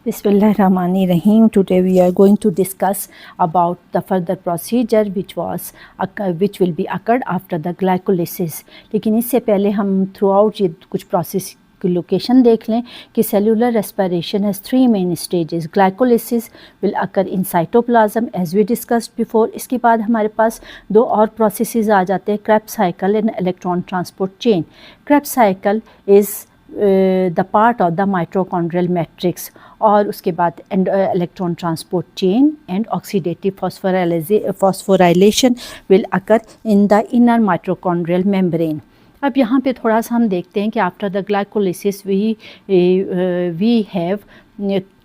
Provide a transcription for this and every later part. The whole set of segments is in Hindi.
Bismillahirrahmanirrahim. Today we are going to discuss about the further procedure which will be occurred after the glycolysis. लेकिन इससे पहले हम throughout ये कुछ process की लोकेशन देख लें कि cellular respiration has three main stages. Glycolysis will occur in cytoplasm as we discussed before. इसके बाद हमारे पास दो और processes आ जाते हैं, Krebs cycle and electron transport chain. Krebs cycle is the part of the mitochondrial matrix और उसके बाद electron transport chain and oxidative phosphorylation will occur in the inner mitochondrial membrane. अब यहाँ पे थोड़ा सा हम देखते हैं कि after the glycolysis we have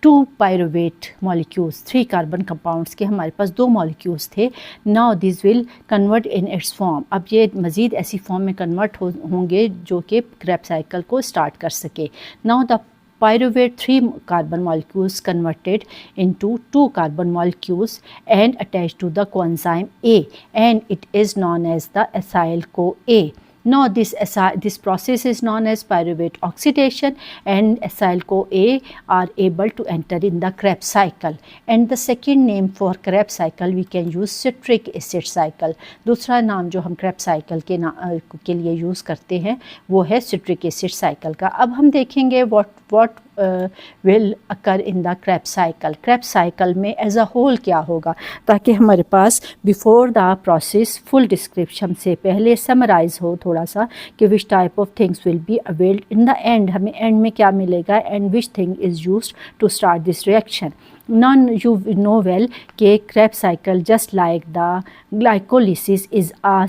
two pyruvate molecules, 3 carbon compounds के हमारे पास 2 मॉलिक्यूल्स थे. Now this will convert in its form. अब ये मज़ीद ऐसी फॉर्म में कन्वर्ट होंगे जो कि क्रेब्स साइकिल को स्टार्ट कर सके. Now the pyruvate 3 carbon molecules converted into 2 carbon molecules and attached to the coenzyme A, and it is known as the acyl CoA. Now this process is known as pyruvate oxidation, and acyl CoA are able to enter in the Krebs cycle. And the second name for Krebs cycle we can use citric acid cycle. दूसरा नाम जो हम Krebs cycle के लिए यूज़ करते हैं वो है citric acid cycle का. अब हम देखेंगे what will occur in the Krebs cycle. Krebs cycle में as a whole क्या होगा, ताकि हमारे पास before the process full description से पहले summarize हो थोड़ा सा कि which type of things will be availed in the end. हमें end में क्या मिलेगा and which thing is used to start this reaction. You know well कि Krebs cycle just like the glycolysis is a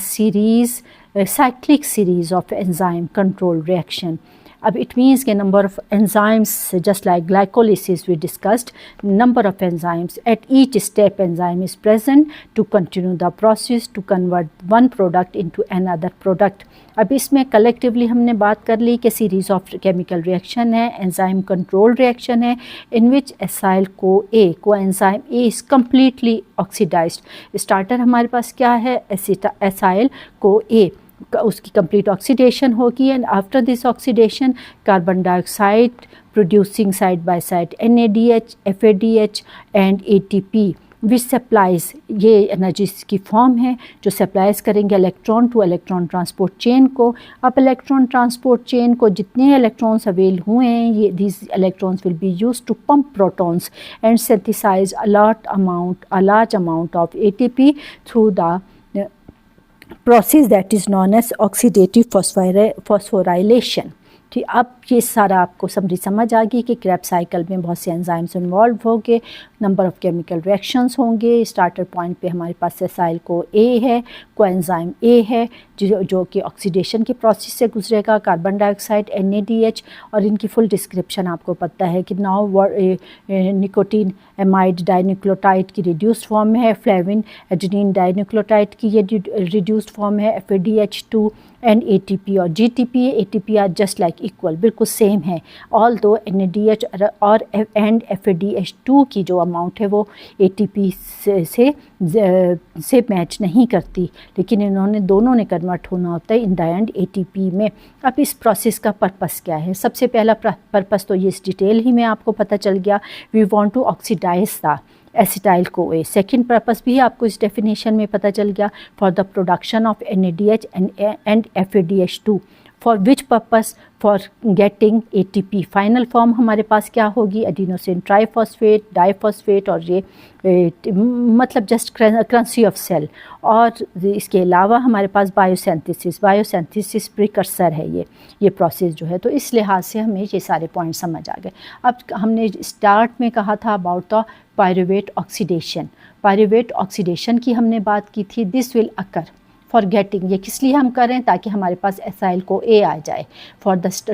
cyclic series of enzyme control reaction. अब it means कि number of enzymes, just like glycolysis we discussed, number of enzymes at each step enzyme is present to continue the process to convert one product into another product. अब इसमें collectively हमने बात कर ली कि series of chemical reaction है, enzyme control reaction है, in which acyl CoA coenzyme A is completely oxidized. Starter हमारे पास क्या है, acyl CoA, उसकी कंप्लीट ऑक्सीडेशन होगी. And after this oxidation carbon dioxide producing side by side NADH, FADH and ATP which supplies, ये एनर्जी की फॉर्म है जो सप्लाइज करेंगे electron two electron transport chain को. अब इलेक्ट्रॉन ट्रांसपोर्ट चेन को जितने इलेक्ट्रॉन्स अवेल हुए हैं, ये these electrons will be used to pump protons and synthesize a large amount of ATP through the process that is known as oxidative phosphorylation. ठीक, अब ये सारा आपको समझ आ गई कि Krebs साइकिल में बहुत से एंजाइम्स इन्वॉल्व होंगे, नंबर ऑफ़ केमिकल रिएक्शंस होंगे. स्टार्टर पॉइंट पे हमारे पास acyl CoA है, कोएंजाइम A है जो कि ऑक्सीडेशन के प्रोसेस से गुजरेगा, कार्बन डाइऑक्साइड NADH, और इनकी फुल डिस्क्रिप्शन आपको पता है कि नाउ निकोटीन एमाइड डाइन्यूक्लियोटाइड की रिड्यूस्ड फॉर्म है, फ्लेविन एडेनिन डाइन्यूक्लियोटाइड की ये रिड्यूस्ड फॉर्म है, FADH2 एंड ATP और GTP. ATP are just like equal, बिल्कुल सेम है. ऑल दो NADH और एंड FADH2 की जो अमाउंट है वो ATP से मैच नहीं करती, लेकिन इन्होंने दोनों ने कन्वर्ट होना होता है इन द एंड ATP में. अब इस प्रोसेस का पर्पस क्या है? सबसे पहला पर्पस तो ये इस डिटेल ही में आपको पता चल गया, we want to oxidize the acetyl CoA. Second purpose भी आपको इस डेफिनेशन में पता चल गया, for the production of NADH and FADH2. For which purpose? For getting ATP. Final form हमारे पास क्या होगी, एडिनोसिन ट्राइफॉस्फेट, डाइफॉस्फेट, और ये मतलब जस्ट करेंसी ऑफ सेल. और इसके अलावा हमारे पास बायोसिंथेसिस प्रिकर्सर है ये प्रोसेस जो है. तो इस लिहाज से हमें ये सारे पॉइंट समझ आ गए. अब हमने स्टार्ट में कहा था about the pyruvate oxidation. Pyruvate oxidation की हमने बात की थी. This will occur for getting, ये किस लिए हम करें, ताकि हमारे पास acyl CoA आ जाए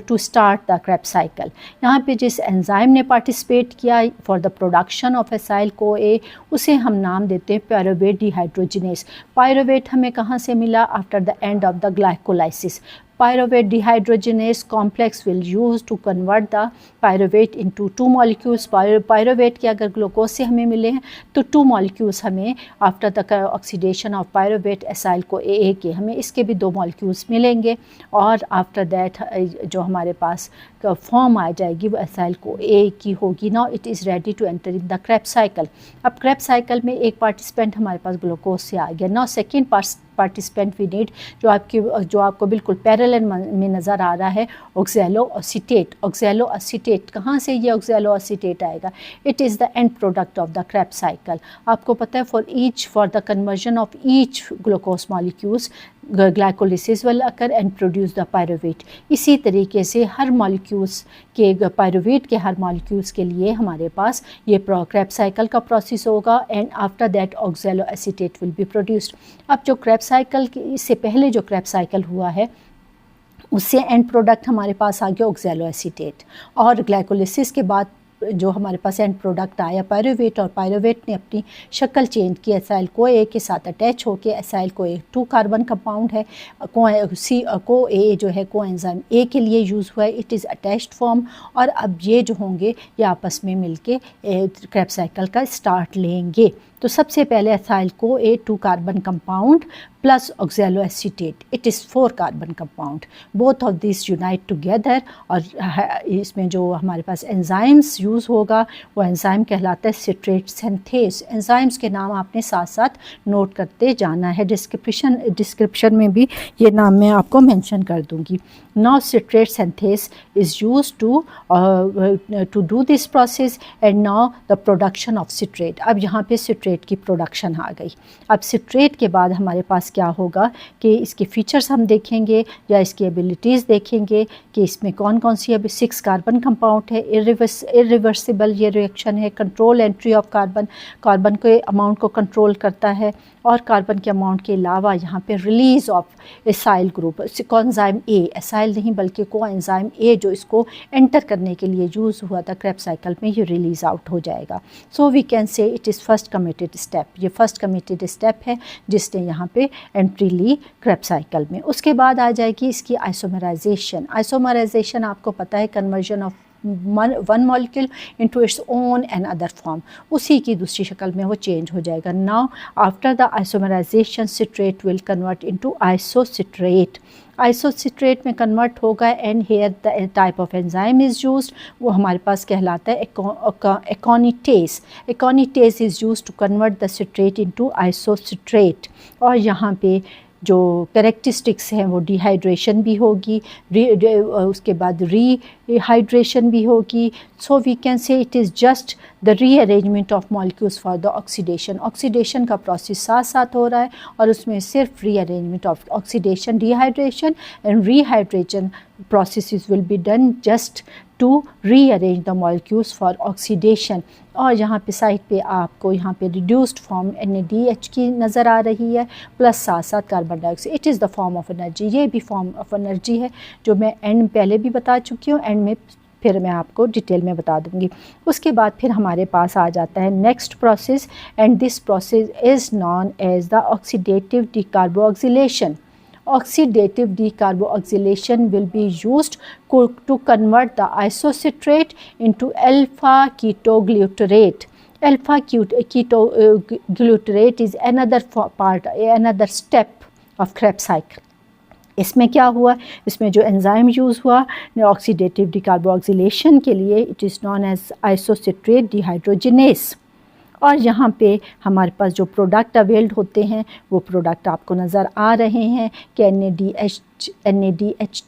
to start the Krebs cycle. यहाँ पे जिस एंजाइम ने पार्टिसिपेट किया for the production of acyl CoA, उसे हम नाम देते हैं पायरुवेट डिहाइड्रोजिनेस. पायरुवेट हमें कहाँ से मिला? After the end of the glycolysis. pyruvate dehydrogenase complex will use to convert the pyruvate into 2 molecules. Pyruvate के अगर ग्लूकोज से हमें मिले हैं तो 2 molecules हमें after the oxidation of pyruvate acyl को AA के हमें इसके भी 2 molecules मिलेंगे और आफ्टर दैट जो हमारे पास फॉर्म आ जाएगी वो एसाइल को AA की होगी. Now it is ready to enter in the Krebs cycle. अब क्रेब्स साइकिल में एक पार्टिसिपेंट हमारे पास ग्लूकोज से आ गया. Now second participant we need जो आपको बिल्कुल पैरेलल में नज़र आ रहा है ऑक्सैलोएसीटेट. ऑक्सैलोएसीटेट कहाँ से ये ऑक्सैलोएसीटेट आएगा? It is the end product of the Krebs cycle. आपको पता है for the conversion of each glucose molecules glycolysis will occur and produce the pyruvate. इसी तरीके से हर मॉलिक्यूल्स के पायरोवेट के हर मॉलिक्यूल्स के लिए हमारे पास ये क्रेब्स साइकिल का प्रोसेस होगा and after that oxaloacetate will be produced. अब जो क्रेब्स साइकिल इससे पहले जो क्रेब्स साइकिल हुआ है उससे एंड प्रोडक्ट हमारे पास आ गया ऑक्सैलोएसीटेट और ग्लाइकोलिसिस के बाद जो हमारे पास एंड प्रोडक्ट आया पायरोवेट और पायरोवेट ने अपनी शक्ल चेंज की. एसाइल को ए के साथ अटैच होकर एसाइल को ए 2 कार्बन कंपाउंड है को ए जो है को एंजाइम ए के लिए यूज़ हुआ है. इट इज़ अटैच्ड फॉर्म और अब ये जो होंगे ये आपस में मिलके क्रेब्स साइकिल का स्टार्ट लेंगे. तो सबसे पहले एसाइल को A 2 carbon compound plus oxaloacetate. It is 4 carbon compound. Both of this unite together और इसमें जो हमारे पास एंजाइम्स यूज़ होगा वो एंजाइम कहलाता है सिट्रेट सिंथेस. एंजाइम्स के नाम आपने साथ साथ नोट करते जाना है. डिस्क्रिप्शन में भी ये नाम मैं आपको मेंशन कर दूंगी. Now citrate synthase is used to do this process and now the production of citrate. अब यहाँ पे सिट्रेट की प्रोडक्शन आ गई. अब सिट्रेट के बाद हमारे पास क्या होगा कि इसके फीचर्स हम देखेंगे या इसकी एबिलिटीज़ देखेंगे कि इसमें कौन कौन सी अब 6 कार्बन कंपाउंड है. इरिवर्सिबल ये रिएक्शन है. कंट्रोल एंट्री ऑफ कार्बन के अमाउंट को कंट्रोल करता है और कार्बन के अमाउंट के अलावा यहाँ पे release of acyl group coenzyme A. Acyl नहीं बल्कि कोएंजाइम ए जो इसको एंटर करने के लिए यूज़ हुआ था क्रेब्स साइकिल में ये रिलीज़ आउट हो जाएगा. So we can say it is first committed step. ये फर्स्ट कमिटेड स्टेप है जिसने यहाँ पे एंट्री ली क्रेब्स साइकिल में. उसके बाद आ जाएगी इसकी आइसोमराइजेशन. आइसोमराइजेशन आपको पता है conversion of one molecule into its own and other form. उसी की दूसरी शक्ल में वो चेंज हो जाएगा. Now after the isomerisation citrate will convert into isocitrate. Isocitrate में कन्वर्ट होगा and here the type of enzyme is used. वो हमारे पास कहलाता है aconitase. Aconitase is used to convert the citrate into isocitrate. और यहाँ पे जो कैरेक्टरिस्टिक्स हैं वो डिहाइड्रेशन भी होगी उसके बाद रीहाइड्रेशन भी होगी. So we can say it is just the rearrangement of molecules for the oxidation. Oxidation का प्रोसेस साथ साथ हो रहा है और उसमें सिर्फ rearrangement of oxidation dehydration and rehydration processes will be done just to rearrange the molecules for oxidation. और यहाँ पे साइड पे आपको यहाँ पे रिड्यूस्ड फॉर्म NADH की नज़र आ रही है प्लस साथ साथ carbon dioxide. It is the form of energy. ये भी फॉर्म ऑफ एनर्जी है जो मैं एंड पहले भी बता चुकी हूँ. एंड में फिर मैं आपको डिटेल में बता दूँगी. उसके बाद फिर हमारे पास आ जाता है next process and this process is known as the oxidative decarboxylation. Oxidative decarboxylation will be used to convert the isocitrate into alpha ketoglutarate. Alpha ketoglutarate is another step of Krebs cycle. इसमें क्या हुआ? इसमें जो एंजाइम यूज़ हुआ ऑक्सीडेटिव डिकार्बोक्सिलेशन के लिए it is known as isocitrate dehydrogenase. और यहाँ पे हमारे पास जो प्रोडक्ट अवेल्ड होते हैं वो प्रोडक्ट आपको नज़र आ रहे हैं कि NADH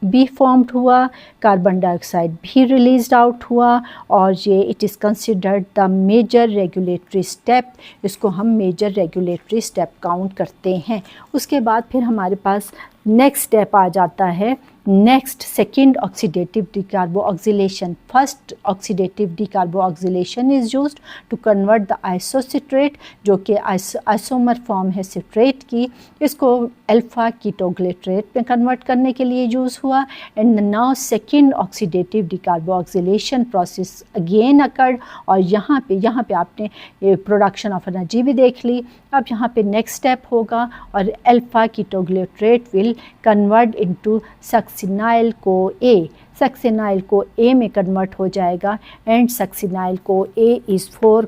भी फॉर्म्ड हुआ, कार्बन डाइऑक्साइड भी रिलीज्ड आउट हुआ और ये it is considered the major regulatory step. इसको हम मेजर रेगुलेटरी स्टेप काउंट करते हैं. उसके बाद फिर हमारे पास नेक्स्ट स्टेप आ जाता है next second oxidative decarboxylation. First oxidative decarboxylation is used to convert the isocitrate जो कि आइसोमर फॉर्म है सिट्रेट की. इसको अल्फा कीटोग्लिसरेट में कन्वर्ट करने के लिए यूज़ हुआ. And now second oxidative decarboxylation process again occurred. और यहाँ पे आपने प्रोडक्शन ऑफ एनर्जी भी देख ली. अब यहाँ पे नेक्स्ट स्टेप होगा और alpha ketoglutarate will will convert into succinyl CoA. Succinyl को A में कन्वर्ट हो जाएगा एंड सक्सिनाइल को A इज़ 4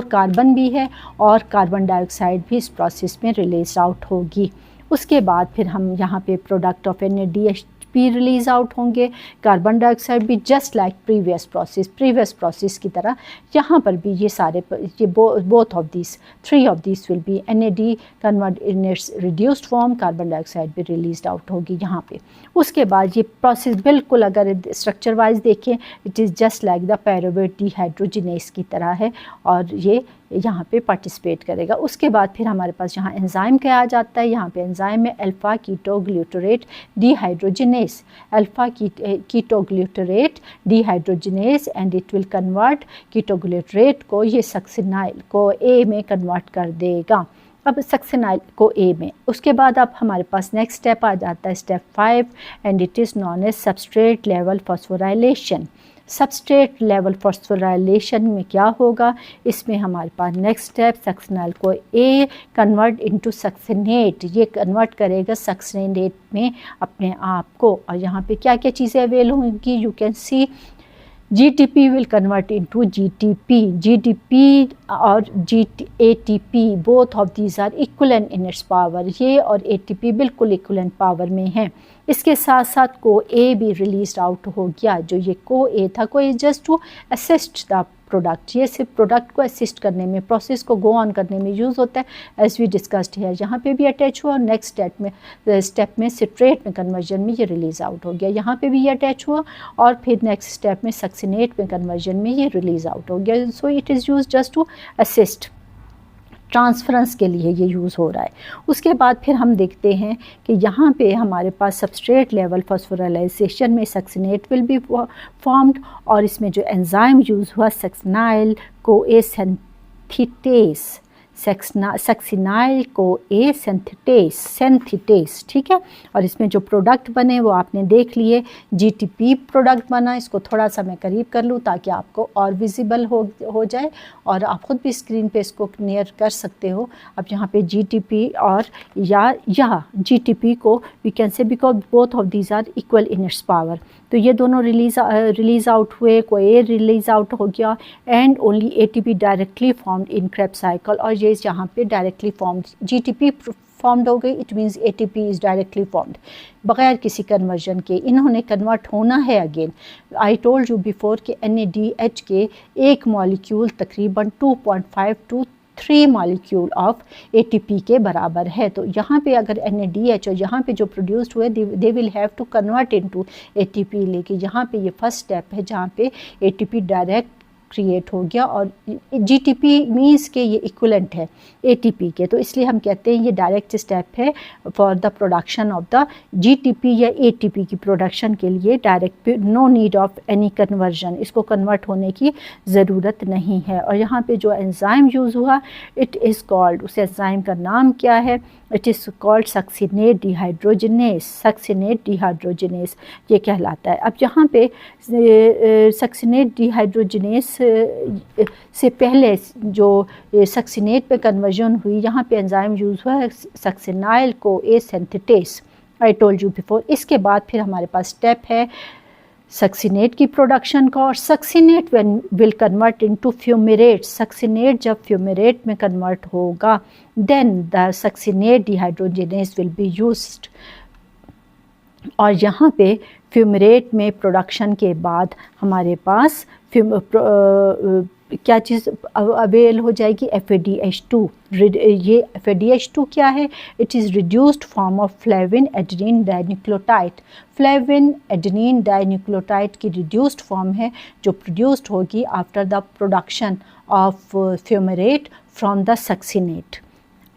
कार्बन भी है और कार्बन डाइऑक्साइड भी इस प्रोसेस में रिलीज आउट होगी। उसके बाद फिर हम यहाँ पे प्रोडक्ट ऑफ NADH भी रिलीज आउट होंगे, कार्बन डाइऑक्साइड भी, जस्ट लाइक प्रीवियस प्रोसेस की तरह यहाँ पर भी ये सारे both of this 3 of this will be NAD convert in it's reduced form, carbon dioxide भी रिलीज आउट होगी यहाँ पे। उसके बाद ये प्रोसेस बिल्कुल अगर स्ट्रक्चर वाइज देखें it is just like the pyruvate dehydrogenase की तरह है और ये यहाँ पे पार्टिसिपेट करेगा। उसके बाद फिर हमारे पास यहाँ एंजाइम क्या आ जाता है, यहाँ पे एंजाइम में alpha ketoglutarate dehydrogenase, alpha ketoglutarate dehydrogenase and it will convert ketoglutarate को ये सक्सिनाइल को A में कन्वर्ट कर देगा। अब सक्सिनाइल को A में, उसके बाद अब हमारे पास नेक्स्ट स्टेप आ जाता है step 5 and it is known as substrate level phosphorylation. Substrate level phosphorylation में क्या होगा, इसमें हमारे पास नेक्स्ट स्टेप सक्सिनाइल को A कन्वर्ट इनटू सक्सिनेट, ये कन्वर्ट करेगा सक्सिनेट में अपने आप को। और यहाँ पे क्या क्या चीज़ें अवेल होंगी, you can see GTP will convert into GTP और ATP both of these are equivalent in its power, ये और ATP बिल्कुल equivalent power में हैं। इसके साथ साथ को A भी रिलीज आउट हो गया, जो ये को A था, co A just to assist the product, ये सिर्फ प्रोडक्ट को असिस्ट करने में, प्रोसेस को गो ऑन करने में यूज़ होता है एज वी डिस्कस्ड है। यहाँ पे भी अटैच हुआ और नेक्स्ट स्टेप में सिट्रेट में कन्वर्जन में ये रिलीज़ आउट हो गया, यहाँ पे भी ये अटैच हुआ और फिर नेक्स्ट स्टेप में सक्सिनेट में कन्वर्जन में ये रिलीज़ आउट हो गया। So it is use just to assist, transference के लिए ये यूज़ हो रहा है। उसके बाद फिर हम देखते हैं कि यहाँ पे हमारे पास सबस्ट्रेट लेवल फॉस्फोराइलेशन में सक्सिनेट विल बी फॉर्म्ड और इसमें जो एंजाइम यूज़ हुआ succinyl Co A synthetase, succinyl Co A synthetase, ठीक है। और इसमें जो प्रोडक्ट बने वो आपने देख लिए, GTP प्रोडक्ट बना, इसको थोड़ा सा मैं करीब कर लूँ ताकि आपको और विजिबल हो जाए और आप ख़ुद भी स्क्रीन पे इसको क्लियर कर सकते हो। अब यहाँ पे GTP और या GTP को we can say because both of these are equal in its power, तो ये दोनों रिलीज़ आउट हुए, कोई ए रिलीज़ आउट हो गया and only ATP directly formed in Krebs cycle, और ये यहाँ पे डायरेक्टली फॉर्म्ड GTP फॉर्म्ड हो गई, it means ATP is directly formed बग़ैर किसी कन्वर्जन के। इन्होंने कन्वर्ट होना है again. I told you before कि NADH के एक मॉलिक्यूल तकरीबन 2.5 to 3 मॉलिक्यूल ऑफ ATP के बराबर है। तो यहाँ पे अगर NADH और यहाँ पे जो प्रोड्यूस्ड हुए they will have to convert into ATP, लेकिन यहाँ पे ये फर्स्ट स्टेप है जहाँ पे ATP डायरेक्ट क्रिएट हो गया और GTP मीन्स के ये इक्वलेंट है ATP के, तो इसलिए हम कहते हैं ये डायरेक्ट स्टेप है for the production of the GTP या ATP की प्रोडक्शन के लिए direct, no need of any conversion, इसको कन्वर्ट होने की ज़रूरत नहीं है। और यहाँ पे जो एंजाइम यूज़ हुआ इट इज़ कॉल्ड, उस एंजाइम का नाम क्या है, it is called succinate dehydrogenase, ये कहलाता है। अब यहाँ पे सक्सिनेट डिहाइड्रोजिनेस से पहले जो सक्सिनेट पे कन्वर्जन हुई, यहाँ पे एंजाइम यूज़ हुआ है succinyl Co A synthetase, I told you before. इसके बाद फिर हमारे पास स्टेप है सक्सिनेट की प्रोडक्शन का, और succinate will convert into fumarate, succinate जब फ्यूमेरेट में कन्वर्ट होगा then the succinate dehydrogenase will be used. और यहाँ पे फ्यूमेरेट में प्रोडक्शन के बाद हमारे पास क्या चीज़ अवेल हो जाएगी, FADH2। ये FADH2 क्या है, it is reduced form of flavin adenine dinucleotide, flavin adenine dinucleotide की रिड्यूस्ड फॉर्म है जो प्रोड्यूस्ड होगी after the production of fumarate from the succinate.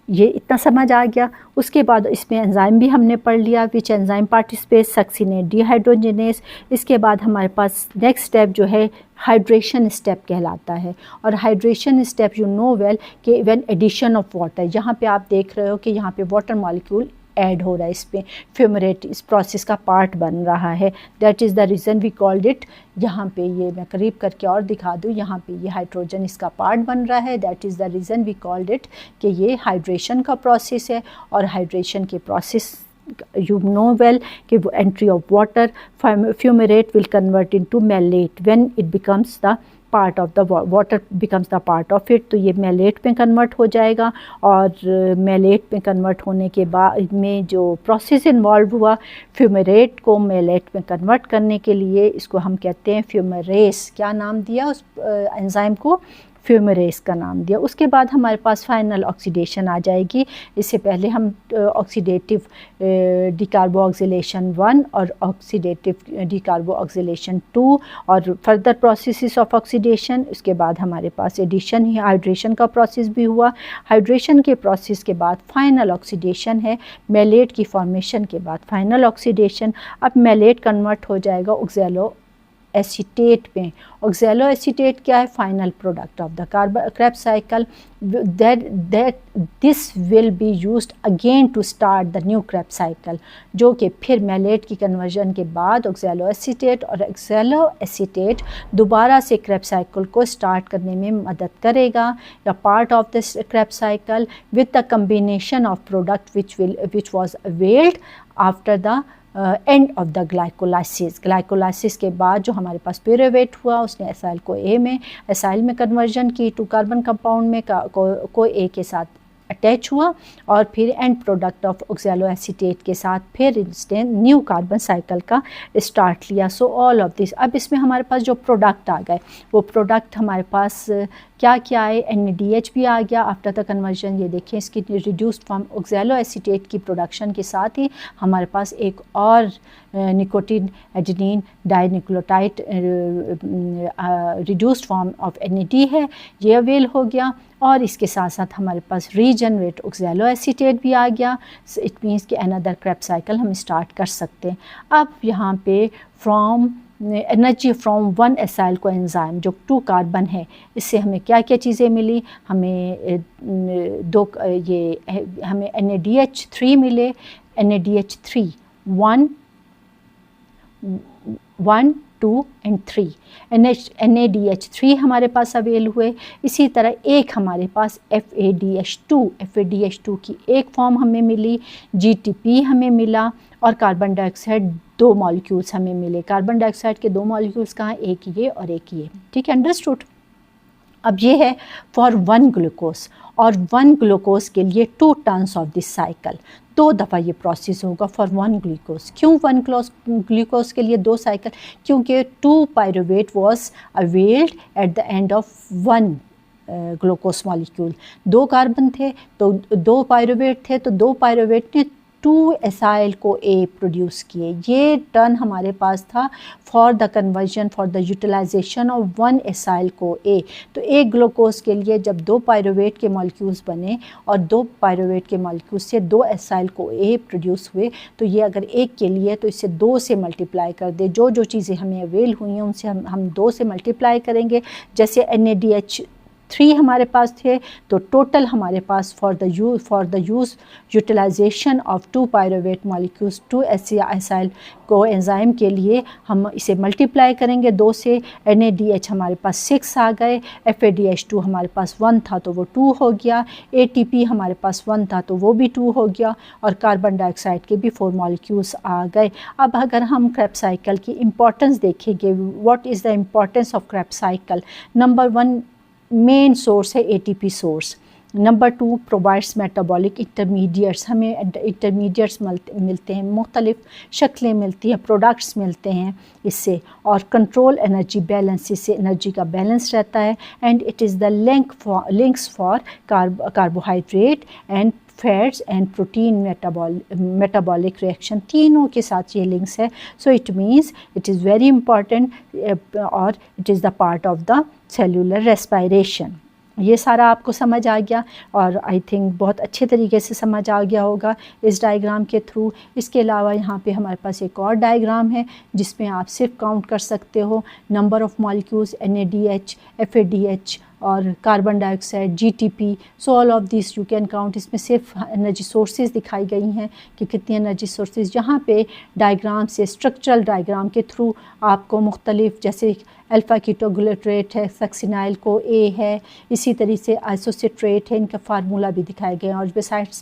ये इतना समझ आ गया। उसके बाद इसमें एंजाइम भी हमने पढ़ लिया, which enzyme participate succinate dehydrogenase. इसके बाद हमारे पास नेक्स्ट स्टेप जो है हाइड्रेशन स्टेप कहलाता है, और hydration step you know well कि व्हेन एडिशन ऑफ वाटर, यहाँ पे आप देख रहे हो कि यहाँ पे वाटर मॉलिक्यूल ऐड हो रहा है इस पे, फ्यूमरेट इस प्रोसेस का पार्ट बन रहा है। That is the reason we called it, यहाँ पे ये मैं करीब करके और दिखा दूँ, यहाँ पे ये हाइड्रोजन इसका पार्ट बन रहा है। That is the reason we called it कि ये हाइड्रेशन का प्रोसेस है। और हाइड्रेशन के प्रोसेस you know well कि entry of water, fumarate will convert into malate when it becomes the part of the water becomes the part of it, तो ये malate में convert हो जाएगा। और malate में convert होने के बाद में जो process involved हुआ fumarate को malate में convert करने के लिए, इसको हम कहते हैं fumarase। क्या नाम दिया उस एंजाइम को? फ्यूमरेस का नाम दिया। उसके बाद हमारे पास फाइनल ऑक्सीडेशन आ जाएगी। इससे पहले हम ऑक्सीडेटिव डिकार्बोक्सिलेशन 1 और ऑक्सीडेटिव डिकार्बोक्सिलेशन 2 और फर्दर प्रोसेसेस ऑफ ऑक्सीडेशन। उसके बाद हमारे पास एडिशन ही हाइड्रेशन का प्रोसेस भी हुआ। हाइड्रेशन के प्रोसेस के बाद फाइनल ऑक्सीडेशन है, मेलेट की फॉर्मेशन के बाद फाइनल ऑक्सीडेशन। अब मेलेट कन्वर्ट हो जाएगा ऑक्सैलो एसीटेट में। ऑक्सैलो एसीटेट क्या है? Final product of the Krebs cycle. that this will be used again to start the new Krebs cycle, जो कि फिर मेलेट की कन्वर्जन के बाद ऑक्सैलो एसीटेट और ऑक्सैलो एसीटेट दोबारा से Krebs साइकिल को स्टार्ट करने में मदद करेगा। The part of this Krebs cycle with the combination of product which was availed after the end of the glycolysis. Glycolysis के बाद जो हमारे पास पिरुवेट हुआ, उसने एसाइल को ए में एसाइल में कन्वर्जन की, 2 कार्बन कंपाउंड में को ए के साथ अटैच हुआ और फिर and product of oxalo acetate के साथ फिर इसने न्यू कार्बन साइकिल का स्टार्ट लिया। सो ऑल ऑफ दिस, अब इसमें हमारे पास जो प्रोडक्ट आ गए वो प्रोडक्ट हमारे पास क्या क्या है? NADH भी आ गया आफ्टर द कन्वर्जन। ये देखिए इसकी रिड्यूस्ड फॉर्म ऑक्सैलो एसीटेट की प्रोडक्शन के साथ ही हमारे पास एक और nicotine adenine dinucleotide reduced form of NAD है, ये अवेल हो गया। और इसके साथ साथ हमारे पास रीजनरेट ऑक्सैलो एसीटेट भी आ गया। इट मीन्स कि अनदर Krebs साइकिल हम स्टार्ट कर सकते हैं। अब यहाँ पे फ्रॉम एनर्जी फ्रॉम 1 एसाइल को एंजाइम जो 2 कार्बन है, इससे हमें क्या क्या चीज़ें मिली? हमें हमें NADH3 मिले। NADH3 1 2 एंड 3 NADH3 हमारे पास अवेल हुए। इसी तरह एक हमारे पास FADH2 की एक फॉर्म हमें मिली, GTP हमें मिला और कार्बन डाइऑक्साइड 2 मॉलिक्यूल्स हमें मिले। कार्बन डाइऑक्साइड के 2 मॉलिक्यूल्स कहाँ? एक ये और एक ये। ठीक है, अंडरस्टूड। अब ये है फॉर 1 ग्लूकोज और 1 ग्लूकोज के लिए 2 टर्न्स ऑफ दिस साइकिल, 2 दफ़ा ये प्रोसेस होगा फॉर 1 ग्लूकोज। क्यों 1 ग्लूकोज के लिए 2 साइकिल? क्योंकि 2 pyruvate was availed at the end of 1 glucose molecule. 2 carbon थे तो 2 पायरुवेट थे, तो 2 पायरुवेट ने 2 एसाइल को ए प्रोड्यूस किए। ये टर्न हमारे पास था for the conversion for the utilization of 1 acyl को ए। तो एक ग्लूकोज के लिए जब 2 पायरुवेट के मॉलिक्यूल्स बने और 2 पायरुवेट के मॉलिक्यूल्स से 2 एसाइल को ए प्रोड्यूस हुए, तो ये अगर एक के लिए तो इसे 2 से मल्टीप्लाई कर दे। जो जो चीज़ें हमें अवेल हुई हैं उनसे हम 2 से मल्टीप्लाई करेंगे। जैसे NADH3 हमारे पास थे तो टोटल हमारे पास for the use utilisation of 2 pyruvate molecules 2 acyl coenzyme के लिए हम इसे मल्टीप्लाई करेंगे 2 से। NADH हमारे पास 6 आ गए, FADH2 हमारे पास 1 था तो वो 2 हो गया, ATP हमारे पास 1 था तो वो भी 2 हो गया और कार्बन डाइऑक्साइड के भी 4 मॉलिक्यूल्स आ गए। अब अगर हम Krebs साइकिल की इम्पोर्टेंस देखेंगे, what is the importance of Krebs cycle? Number 1 main source है ATP source. Number 2 provides metabolic intermediates, हमें इंटरमीडिएट्स मिलते हैं, मुख्तलिफ शक्लें मिलती हैं, प्रोडक्ट्स मिलते हैं इससे। और कंट्रोल एनर्जी बैलेंस, इससे एनर्जी का बैलेंस रहता है। And it is the links for carbohydrate and fats and protein metabolic reaction, तीनों के साथ ये लिंक्स है। So it means it is very important और it is the part of the cellular respiration. ये सारा आपको समझ आ गया और आई थिंक बहुत अच्छे तरीके से समझ आ गया होगा इस डायग्राम के थ्रू। इसके अलावा यहाँ पे हमारे पास एक और डायग्राम है जिसमें आप सिर्फ काउंट कर सकते हो number of molecules NADH, FADH और carbon dioxide, GTP, so all of this you can count. इसमें सिर्फ एनर्जी सोर्सेज दिखाई गई हैं कि कितनी एनर्जी सोर्सेज। यहाँ पे डायग्राम से, स्ट्रक्चरल डायग्राम के थ्रू आपको मुख्तलिफ, जैसे अल्फ़ा कीटोग्लूट्रेट है, सक्सिनाइल को A है, इसी तरीके से आइसोसिट्रेट है, इनका फार्मूला भी दिखाए गए हैं। और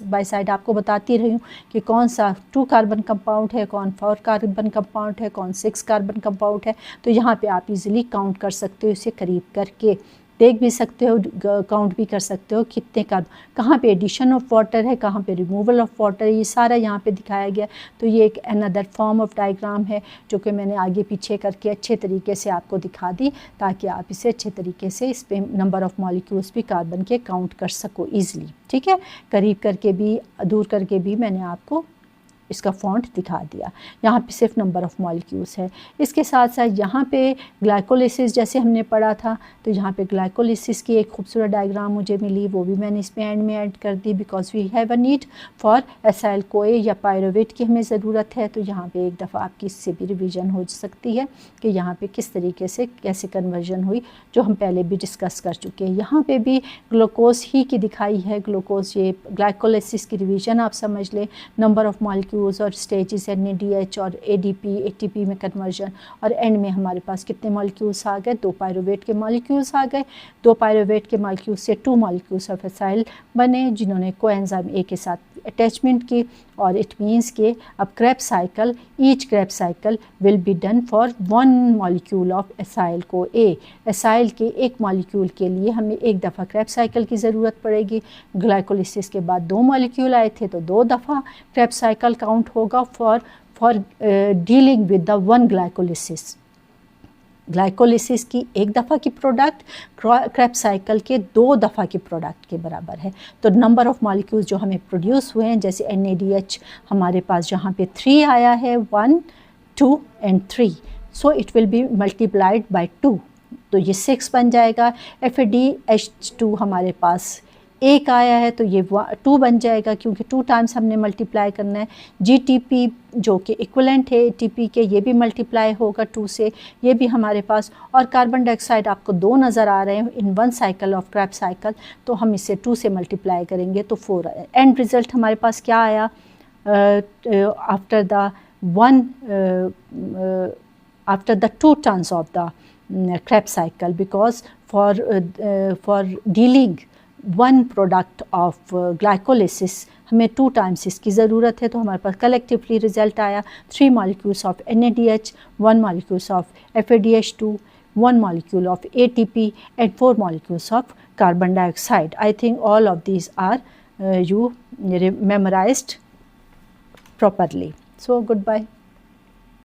बाय साइड आपको बताती रही हूँ कि कौन सा 2 कार्बन कंपाउंड है, कौन 4 कार्बन कंपाउंड है, कौन 6 कार्बन कंपाउंड है। तो यहाँ पे आप इजीली काउंट कर सकते हो, इसे करीब करके देख भी सकते हो, काउंट भी कर सकते हो कितने कार्बन, कहाँ पे एडिशन ऑफ वाटर है, कहाँ पे रिमूवल ऑफ वाटर है, ये सारा यहाँ पे दिखाया गया। तो ये एक अनदर फॉर्म ऑफ डायग्राम है जो कि मैंने आगे पीछे करके अच्छे तरीके से आपको दिखा दी, ताकि आप इसे अच्छे तरीके से इस पे नंबर ऑफ़ मॉलिक्यूल्स भी कार्बन के काउंट कर सको ईज़िली। ठीक है, करीब करके भी, दूर करके भी मैंने आपको इसका फॉन्ट दिखा दिया। यहाँ पे सिर्फ नंबर ऑफ़ मॉलिक्यूल्स है। इसके साथ साथ यहाँ पे ग्लाइकोलिसिस जैसे हमने पढ़ा था, तो यहाँ पे ग्लाइकोलिसिस की एक खूबसूरत डायग्राम मुझे मिली, वो भी मैंने इसमें एंड में ऐड कर दी, because we have a need for acyl CoA या पायरोवेट की हमें ज़रूरत है। तो यहाँ पे एक दफ़ा आपकी इससे भी रिवीजन हो सकती है कि यहाँ पे किस तरीके से कैसे कन्वर्जन हुई, जो हम पहले भी डिस्कस कर चुके हैं। यहाँ पे भी ग्लूकोज ही की दिखाई है, ग्लूकोज, ये ग्लाइकोलिसिस की रिवीजन आप समझ लें, नंबर ऑफ़ मॉलिक्यूल्स और स्टेजेस, NADH और ADP, ATP में कन्वर्जन, और एंड में हमारे पास कितने मॉलिक्यूल्स आ गए, 2 पायरोवेट के मॉलिक्यूल्स आ गए। 2 पायरोवेट के मॉलिक्यूल्स से 2 मॉलिक्यूल्स ऑफ एसाइल बने, जिन्होंने कोएंजाइम A के साथ अटैचमेंट की। और इट मीन्स के अब Krebs cycle, each Krebs cycle will be done for 1 molecule of acyl को A। एसाइल के एक मॉलिक्यूल के लिए हमें एक दफ़ा क्रेब्स साइकिल की ज़रूरत पड़ेगी। ग्लाइकोलिसिस के बाद 2 मॉलिक्यूल आए थे, तो 2 दफ़ा क्रेब्स साइकिल काउंट होगा for dealing with the 1 glycolysis. Glycolysis की एक दफ़ा की प्रोडक्ट क्रेब्स साइकिल के 2 दफ़ा की प्रोडक्ट के बराबर है। तो नंबर ऑफ़ मॉलिक्यूल्स जो हमें प्रोड्यूस हुए हैं, जैसे NADH हमारे पास जहाँ पे 3 आया है, 1, 2 and 3, so it will be multiplied by 2, तो ये 6 बन जाएगा। FADH2 हमारे पास 1 आया है, तो ये 2 बन जाएगा, क्योंकि 2 टाइम्स हमने मल्टीप्लाई करना है। GTP जो कि इक्वलेंट है ATP के, ये भी मल्टीप्लाई होगा 2 से, ये भी हमारे पास। और कार्बन डाइऑक्साइड आपको 2 नज़र आ रहे हैं इन 1 साइकिल ऑफ क्रेब्स साइकिल, तो हम इसे 2 से मल्टीप्लाई करेंगे तो 4 आए। एंड रिज़ल्ट हमारे पास क्या आया, after the 2 turns of the Krebs cycle, because for dealing 1 product of glycolysis हमें 2 टाइम्स इसकी ज़रूरत है। तो हमारे पास कलेक्टिवली रिजल्ट आया 3 molecules of NADH, 1 molecules of FADH2, 1 molecule of ATP and 4 molecules of carbon dioxide. I think all of these are you memorized properly. So goodbye.